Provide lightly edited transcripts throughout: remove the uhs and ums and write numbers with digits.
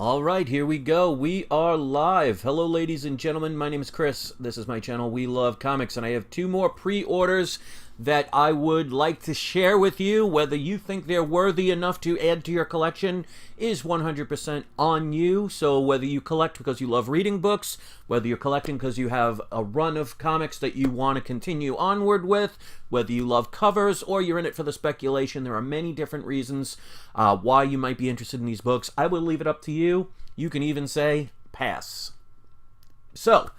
All right, here we go. We are live. Hello, ladies and gentlemen. My name is Chris. This is my channel, We Love Comics, and I have two more pre-orders that I would like to share with you. Whether you think they're worthy enough to add to your collection is 100% on you. So whether you collect because you love reading books, whether you're collecting because you have a run of comics that you want to continue onward with, whether you love covers or you're in it for the speculation, there are many different reasons why you might be interested in these books. I will leave it up to you. You can even say pass. So,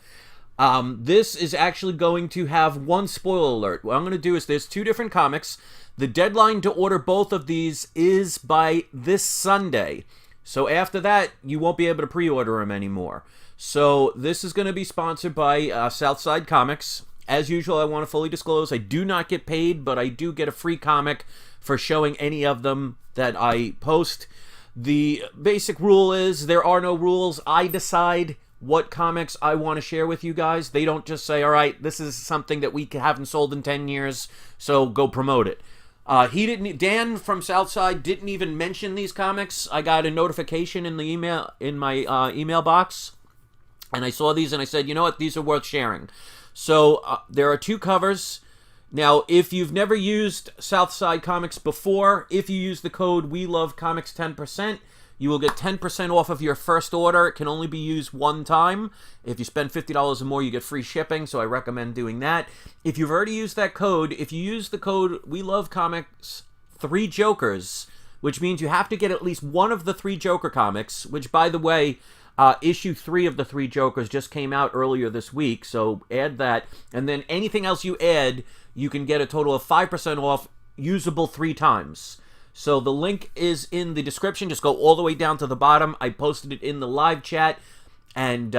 this is actually going to have one spoiler alert. What I'm going to do is there's two different comics. The deadline to order both of these is by this Sunday. So after that, you won't be able to pre-order them anymore. So this is going to be sponsored by Southside Comics. As usual, I want to fully disclose, I do not get paid, but I do get a free comic for showing any of them that I post. The basic rule is there are no rules. I decide what comics I want to share with you guys. They don't just say, all right, this is something that we haven't sold in 10 years, so go promote it. Dan from Southside didn't even mention these comics. I got a notification in the email, in my email box, and I saw these and I said, you know what, these are worth sharing. So there are two covers. Now, if you've never used Southside Comics before, if you use the code WeLoveComics 10%, you will get 10% off of your first order. It can only be used one time. If you spend $50 or more, you get free shipping, so I recommend doing that. If you've already used that code, if you use the code WeLoveComics 3 Jokers, which means you have to get at least one of the 3 Joker comics, which, by the way, issue 3 of the 3 Jokers just came out earlier this week, so add that. And then anything else you add, you can get a total of 5% off, usable 3 times. So the link is in the description. Just go all the way down to the bottom. I posted it in the live chat. And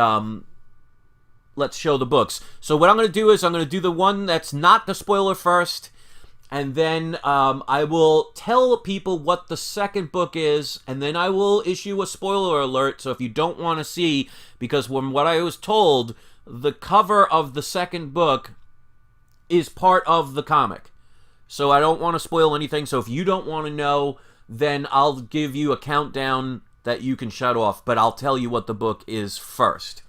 let's show the books. So what I'm going to do is I'm going to do the one that's not the spoiler first. And then I will tell people what the second book is. And then I will issue a spoiler alert. So if you don't want to see, because from what I was told, the cover of the second book is part of the comic. So I don't want to spoil anything. So if you don't want to know, then I'll give you a countdown that you can shut off. But I'll tell you what the book is first.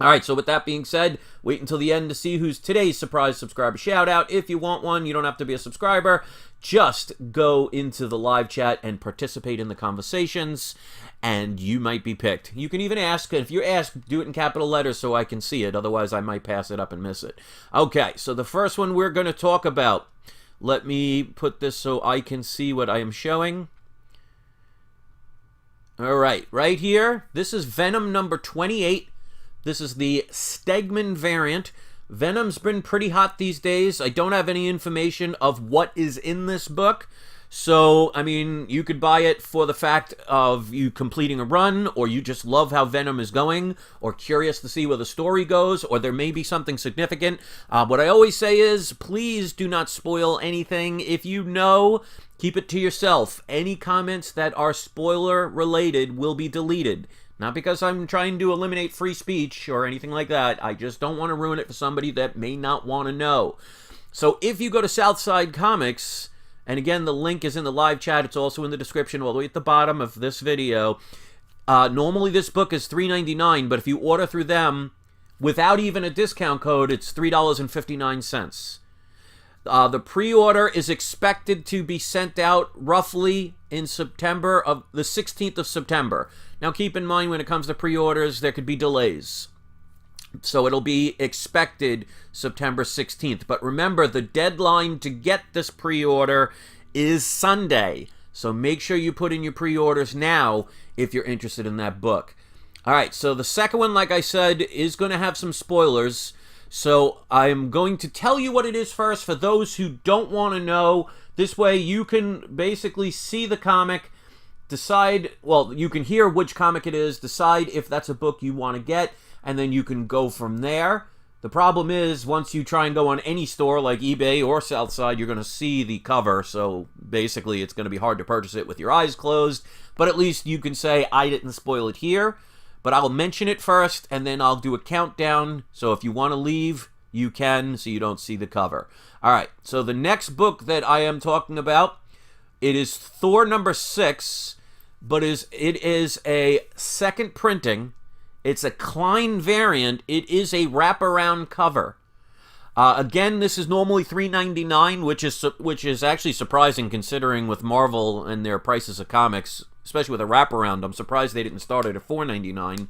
All right, so with that being said, wait until the end to see who's today's surprise subscriber shout-out. If you want one, you don't have to be a subscriber. Just go into the live chat and participate in the conversations, and you might be picked. You can even ask, and if you're asked, do it in capital letters so I can see it. Otherwise, I might pass it up and miss it. Okay, so the first one we're going to talk about. Let me put this so I can see what I am showing. All right, right here, this is Venom number 28. This is the Stegman variant. Venom's been pretty hot these days. I don't have any information of what is in this book. So, I mean, you could buy it for the fact of you completing a run, or you just love how Venom is going, or curious to see where the story goes, or there may be something significant. What I always say is, please do not spoil anything. If you know, keep it to yourself. Any comments that are spoiler-related will be deleted. Not because I'm trying to eliminate free speech or anything like that. I just don't want to ruin it for somebody that may not want to know. So if you go to Southside Comics, and again, the link is in the live chat. It's also in the description all the way at the bottom of this video. Normally this book is $3.99, but if you order through them without even a discount code, it's $3.59. The pre-order is expected to be sent out roughly in September, of the 16th of September. Now keep in mind, when it comes to pre-orders, there could be delays. So it'll be expected September 16th. But remember, the deadline to get this pre-order is Sunday. So make sure you put in your pre-orders now if you're interested in that book. All right, so the second one, like I said, is going to have some spoilers. So I'm going to tell you what it is first for those who don't want to know. This way you can basically see the comic, decide, well, you can hear which comic it is, decide if that's a book you want to get, and then you can go from there. The problem is, once you try and go on any store like eBay or Southside, you're going to see the cover, so basically it's going to be hard to purchase it with your eyes closed, but at least you can say, I didn't spoil it here, but I'll mention it first, and then I'll do a countdown, so if you want to leave, you can, so you don't see the cover. All right, so the next book that I am talking about, it is Thor number 6. but it is a second printing. It's a Klein variant. It is a wraparound cover. Again, this is normally $3.99, which is actually surprising considering with Marvel and their prices of comics, especially with a wraparound. I'm surprised they didn't start it at $4.99.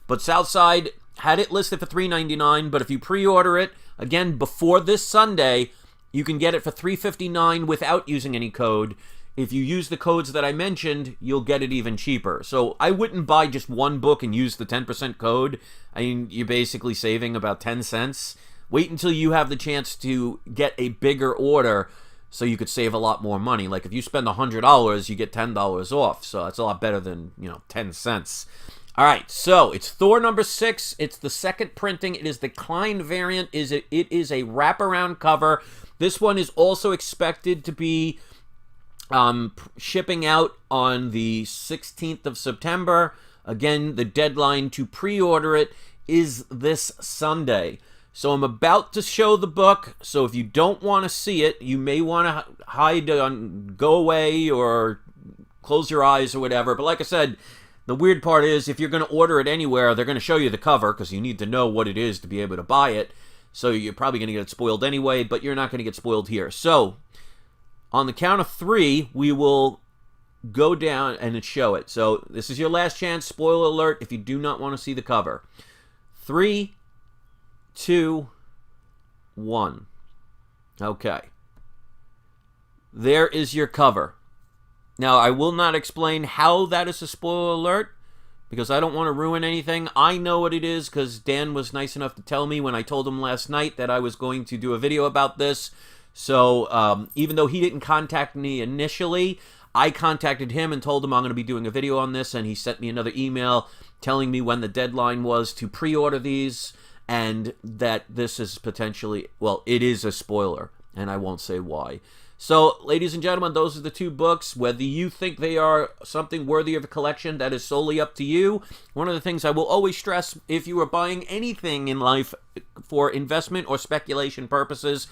But Southside had it listed for $3.99. But if you pre-order it again before this Sunday, you can get it for $3.59 without using any code. If you use the codes that I mentioned, you'll get it even cheaper. So I wouldn't buy just one book and use the 10% code. I mean, you're basically saving about 10 cents. Wait until you have the chance to get a bigger order so you could save a lot more money. Like if you spend $100, you get $10 off. So that's a lot better than, 10 cents. All right, so it's Thor #6. It's the second printing. It is the Klein variant. It is a wraparound cover. This one is also expected to be shipping out on the 16th of September. Again, the deadline to pre-order it is this Sunday. So I'm about to show the book, so if you don't want to see it, you may want to hide, go away, or close your eyes or whatever. But like I said, the weird part is if you're going to order it anywhere, they're going to show you the cover because you need to know what it is to be able to buy it. So you're probably going to get spoiled anyway, but you're not going to get spoiled here. So on the count of 3, we will go down and show it. So this is your last chance. Spoiler alert if you do not want to see the cover. 3, 2, 1. Okay. There is your cover. Now, I will not explain how that is a spoiler alert because I don't want to ruin anything. I know what it is because Dan was nice enough to tell me when I told him last night that I was going to do a video about this. So, even though he didn't contact me initially, I contacted him and told him I'm going to be doing a video on this, and he sent me another email telling me when the deadline was to pre-order these, and that this is potentially, well, it is a spoiler, and I won't say why. So, ladies and gentlemen, those are the 2 books. Whether you think they are something worthy of a collection, that is solely up to you. One of the things I will always stress, if you are buying anything in life for investment or speculation purposes,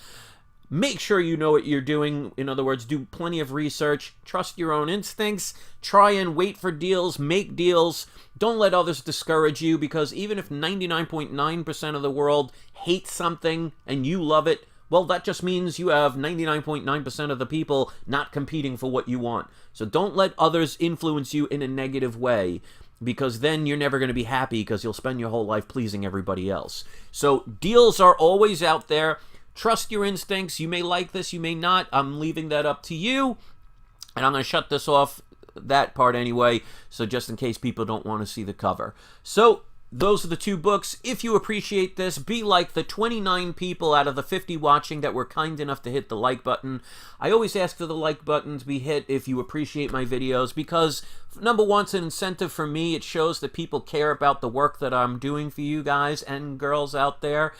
make sure you know what you're doing. In other words, do plenty of research. Trust your own instincts. Try and wait for deals. Make deals. Don't let others discourage you, because even if 99.9% of the world hates something and you love it, well, that just means you have 99.9% of the people not competing for what you want. So don't let others influence you in a negative way, because then you're never going to be happy because you'll spend your whole life pleasing everybody else. So deals are always out there. Trust your instincts. You may like this, you may not. I'm leaving that up to you. And I'm going to shut this off, that part anyway, so just in case people don't want to see the cover. So those are the 2 books. If you appreciate this, be like the 29 people out of the 50 watching that were kind enough to hit the like button. I always ask for the like button to be hit if you appreciate my videos, because number one, it's an incentive for me. It shows that people care about the work that I'm doing for you guys and girls out there.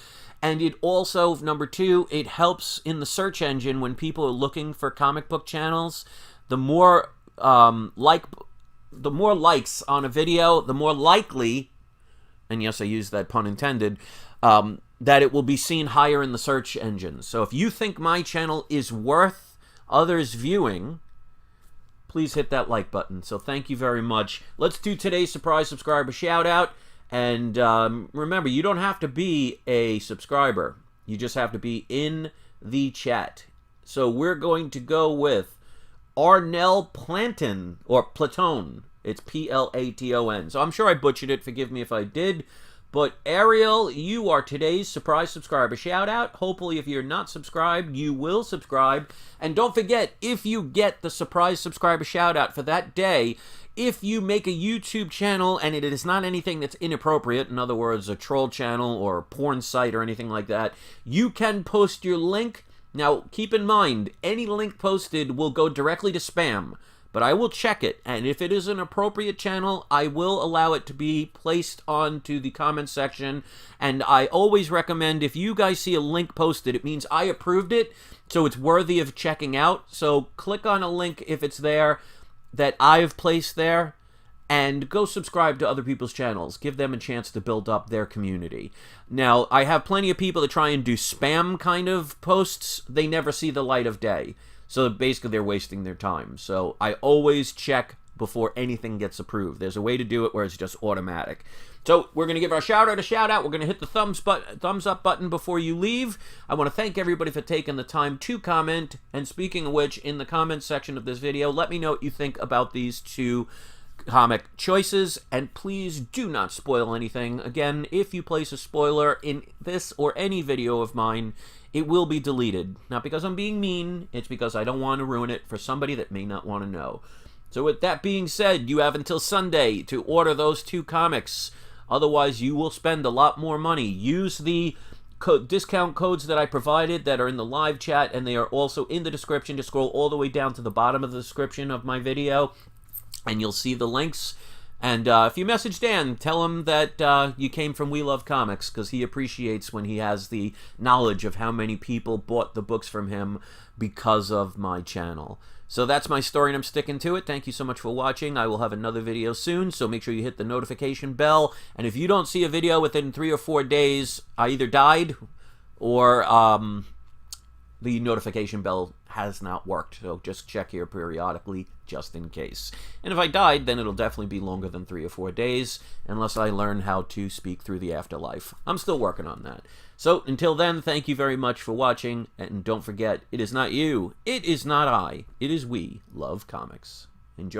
And it also, number 2, it helps in the search engine when people are looking for comic book channels. The more likes on a video, the more likely, and yes, I use that pun intended, that it will be seen higher in the search engine. So if you think my channel is worth others viewing, please hit that like button. So thank you very much. Let's do today's surprise subscriber shout out. And remember, you don't have to be a subscriber. You just have to be in the chat. So we're going to go with Arnell Planton, or Platon. It's Platon. So I'm sure I butchered it. Forgive me if I did. But Ariel, you are today's surprise subscriber shout out. Hopefully, if you're not subscribed, you will subscribe. And don't forget, if you get the surprise subscriber shout out for that day, if you make a YouTube channel and it is not anything that's inappropriate, in other words, a troll channel or a porn site or anything like that, you can post your link. Now, keep in mind, any link posted will go directly to spam, but I will check it, and if it is an appropriate channel, I will allow it to be placed onto the comment section. And I always recommend, if you guys see a link posted, it means I approved it, so it's worthy of checking out. So click on a link if it's there that I've placed there, and go subscribe to other people's channels. Give them a chance to build up their community. Now, I have plenty of people that try and do spam kind of posts. They never see the light of day. So basically, they're wasting their time. So I always check before anything gets approved. There's a way to do it where it's just automatic. So we're going to give our shout-out a shout-out. We're going to hit the thumbs up button before you leave. I want to thank everybody for taking the time to comment. And speaking of which, in the comments section of this video, let me know what you think about these two comic choices, and please do not spoil anything. Again, if you place a spoiler in this or any video of mine, it will be deleted. Not because I'm being mean, it's because I don't want to ruin it for somebody that may not want to know. So with that being said, you have until Sunday to order those two comics. Otherwise, you will spend a lot more money. Use the discount codes that I provided that are in the live chat, and they are also in the description. Just scroll all the way down to the bottom of the description of my video, and you'll see the links. And if you message Dan, tell him that you came from We Love Comics, because he appreciates when he has the knowledge of how many people bought the books from him because of my channel. So that's my story, and I'm sticking to it. Thank you so much for watching. I will have another video soon, so make sure you hit the notification bell. And if you don't see a video within 3 or 4 days, I either died or the notification bell has not worked. So just check here periodically, just in case. And if I died, then it'll definitely be longer than 3 or 4 days, unless I learn how to speak through the afterlife. I'm still working on that. So until then, thank you very much for watching, and don't forget, it is not you, it is not I, it is We Love Comics. Enjoy the